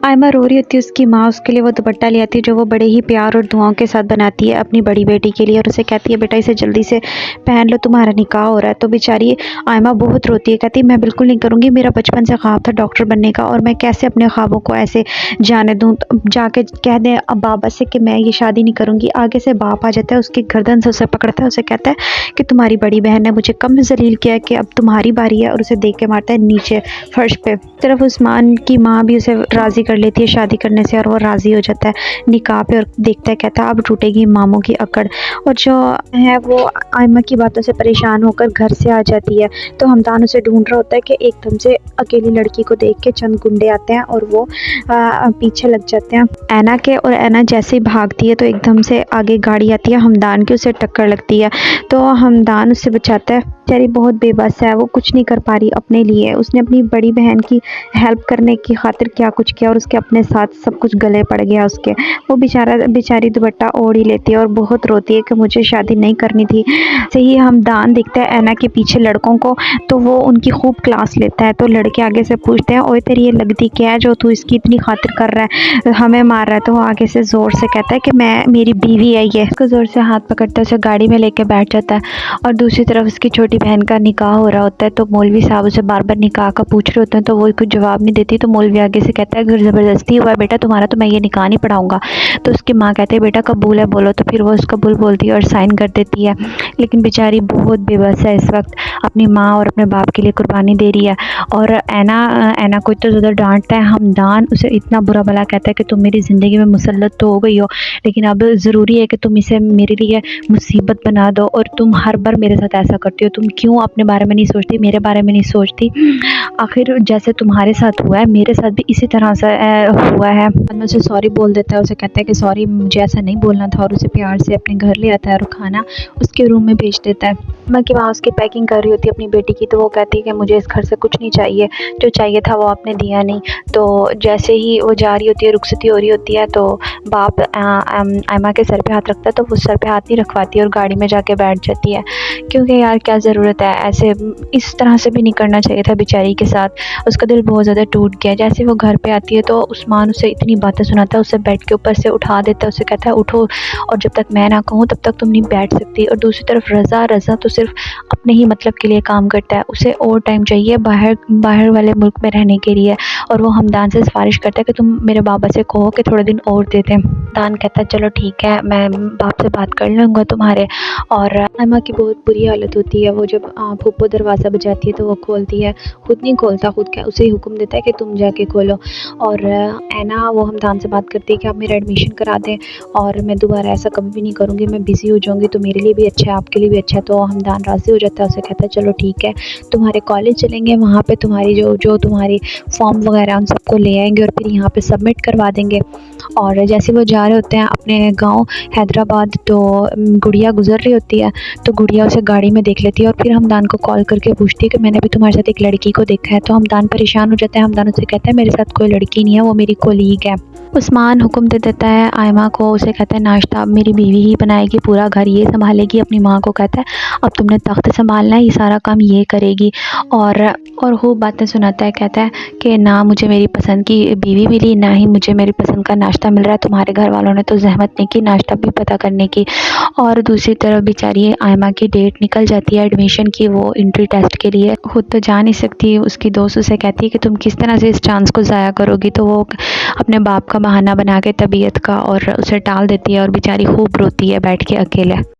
आयमा रो रही होती है, उसकी माँ उसके लिए वो दुपट्टा ले आती है जो वो बड़े ही प्यार और दुआओं के साथ बनाती है अपनी बड़ी बेटी के लिए, और उसे कहती है बेटा इसे जल्दी से पहन लो, तुम्हारा निकाह हो रहा है। तो बेचारी आयमा बहुत रोती है, कहती है मैं बिल्कुल नहीं करूँगी, मेरा बचपन से ख्वाब था डॉक्टर बनने का और मैं कैसे अपने ख्वाबों को ऐसे जाने दूँ। तो जाके कह दें अब बाबा से कि मैं ये शादी नहीं करूँगी। आगे से बाप आ जाता है, उसकी गर्दन से उसे पकड़ता है, उसे कहता है कि तुम्हारी बड़ी बहन ने मुझे कम ज़लील किया है कि अब तुम्हारी बारी है, और उसे देख के मारता है नीचे फर्श पे। तरफ उस्मान की माँ भी उसे राज़ी कर लेती है शादी करने से, और वो राज़ी हो जाता है निकाह पे और देखता है, कहता है अब टूटेगी मामों की अकड़। और जो है वो आयमा की बातों से परेशान होकर घर से आ जाती है। तो हमदान उसे ढूंढ रहा होता है कि एकदम से अकेली लड़की को देख के चंद गुंडे आते हैं और वो पीछे लग जाते हैं ऐना के, और ऐना जैसे ही भागती है तो एकदम से आगे गाड़ी आती है हमदान की, उसे टक्कर लगती है। तो हमदान उससे बचाता है। बेचारी बहुत बेबस है, वो कुछ नहीं कर पा रही अपने लिए। उसने अपनी बड़ी बहन की हेल्प करने की खातिर क्या कुछ किया और उसके अपने साथ सब कुछ गले पड़ गया उसके। वो बेचारी दुपट्टा ओढ़ ही लेती है और बहुत रोती है कि मुझे शादी नहीं करनी थी। से ही हमदान देखता है ऐना के पीछे लड़कों को, तो वो उनकी खूब क्लास लेता है। तो लड़के आगे से पूछते हैं ओए तेरी ये लगती क्या है जो तू इसकी इतनी खातिर कर रहा है, हमें मार रहा है। तो वो आगे से ज़ोर से कहता है कि मैं मेरी बीवी है ये। उसको ज़ोर से हाथ पकड़ता है, उसे गाड़ी में लेके बैठ जाता है। और दूसरी तरफ उसकी छोटी बहन का निकाह हो रहा होता है। तो मौलवी साहब उसे बार बार निकाह का पूछ रहे होते हैं, तो वो कुछ जवाब नहीं देती। तो मौलवी आगे से कहता है अगर ज़बरदस्ती हुआ है बेटा तुम्हारा तो मैं ये निकाह नहीं पढ़ाऊँगा। तो उसकी माँ कहती है बेटा कबूल है बोलो। तो फिर वो उसका कबूल बोलती है और साइन कर देती है। लेकिन बेचारी बहुत बेबस है इस वक्त, अपनी माँ और अपने बाप के लिए कुर्बानी दे रही है। और ऐना को इतना ज़्यादा डांटता है हमदान, उसे इतना बुरा भला कहता है कि तुम मेरी ज़िंदगी में मुसल्लत तो हो गई हो, लेकिन अब ज़रूरी है कि तुम इसे मेरे लिए मुसीबत बना दो। और तुम हर बार मेरे साथ ऐसा करती हो, तुम क्यों अपने बारे में नहीं सोचती, मेरे बारे में नहीं सोचती। आखिर जैसे तुम्हारे साथ हुआ है मेरे साथ भी इसी तरह से हुआ है। मैं उसे सॉरी बोल देता है, उसे कहता है कि सॉरी मुझे ऐसा नहीं बोलना था, और उसे प्यार से अपने घर ले आता है और खाना उसके रूम में भेज देता है। मैं कि वहाँ उसकी पैकिंग कर रही होती है अपनी बेटी की, तो वो कहती है कि मुझे इस घर से कुछ नहीं चाहिए, जो चाहिए था वो आपने दिया नहीं। तो जैसे ही वो जा रही होती है, रुखसती हो रही होती है, तो बाप आयमा के सर पे हाथ रखता है, तो वो सर पे हाथ नहीं रखवाती और गाड़ी में जाके बैठ जाती है। क्योंकि यार क्या ज़रूरत है ऐसे, इस तरह से भी नहीं करना चाहिए था बेचारी के साथ। उसका दिल बहुत ज़्यादा टूट गया। जैसे वो घर पे आती है तो उस्मान उसे इतनी बातें सुनाता है, उसे बेड के ऊपर से उठा देता है, उसे कहता है उठो और जब तक मैं ना कहूँ तब तक तुम नहीं बैठ सकती। और दूसरी तरफ रज़ा तो सिर्फ अपने ही मतलब के लिए काम करता है, उसे और टाइम चाहिए बाहर वाले मुल्क में रहने के लिए। और वो हमदान से सिफारिश करता है कि तुम मेरे बाबा से कहो कि थोड़े दिन और दे दें। हमदान कहता है चलो ठीक है मैं बाप से बात कर लूँगा तुम्हारे। और आयमा की बहुत बुरी हालत होती है। वो जब फूफो दरवाज़ा बजाती है तो वो खोलती है, खुद नहीं खोलता, खुद क्या उसे हुक्म देता है कि तुम जाके खोलो। और ऐना वो हमदान से बात करती है कि आप मेरा एडमिशन करा दें और मैं दोबारा ऐसा कभी भी नहीं करूँगी, मैं बिज़ी हो जाऊँगी तो मेरे लिए भी अच्छा है आपके लिए भी अच्छा है। तो हमदान राज़ी हो जाता है, उसे कहता है चलो ठीक है तुम्हारे कॉलेज चलेंगे, वहाँ पे तुम्हारी जो तुम्हारी फॉर्म वगैरह उन सबको ले आएंगे और फिर यहाँ पे सबमिट करवा देंगे। और जैसे वो जा रहे होते हैं अपने गांव हैदराबाद, तो गुड़िया गुजर रही होती है, तो गुड़िया उसे गाड़ी में देख लेती है और फिर हमदान को कॉल करके पूछती है कि मैंने भी तुम्हारे साथ एक लड़की को देखा है। तो हमदान परेशान हो जाता है। हमदान उससे कहता है मेरे साथ कोई लड़की नहीं है, वो मेरी कोलीग है। उस्मान हुक्म दे देता है आयमा को, उसे कहता है नाश्ता अब मेरी बीवी ही बनाएगी, पूरा घर ये संभालेगी। अपनी माँ को कहता है अब तुमने तख्त संभालना है, ये सारा काम ये करेगी। और खूब बातें सुनाता है, कहता है कि ना मुझे मेरी पसंद की बीवी मिली, ना ही मुझे मेरी पसंद का नाश्ता मिल रहा है, तुम्हारे घर वालों ने तो जहमत नहीं की नाश्ता भी पता करने की। और दूसरी तरफ बेचारी आयमा की डेट निकल जाती है एडमिशन की, वो एंट्री टेस्ट के लिए खुद तो जा नहीं सकती। उसकी दोस्त उसे कहती है कि तुम किस तरह से इस चांस को ज़ाया करोगी, तो वो अपने बाप का बहाना बना के तबीयत का और उसे टाल देती है और बेचारी खूब रोती है बैठ के अकेले।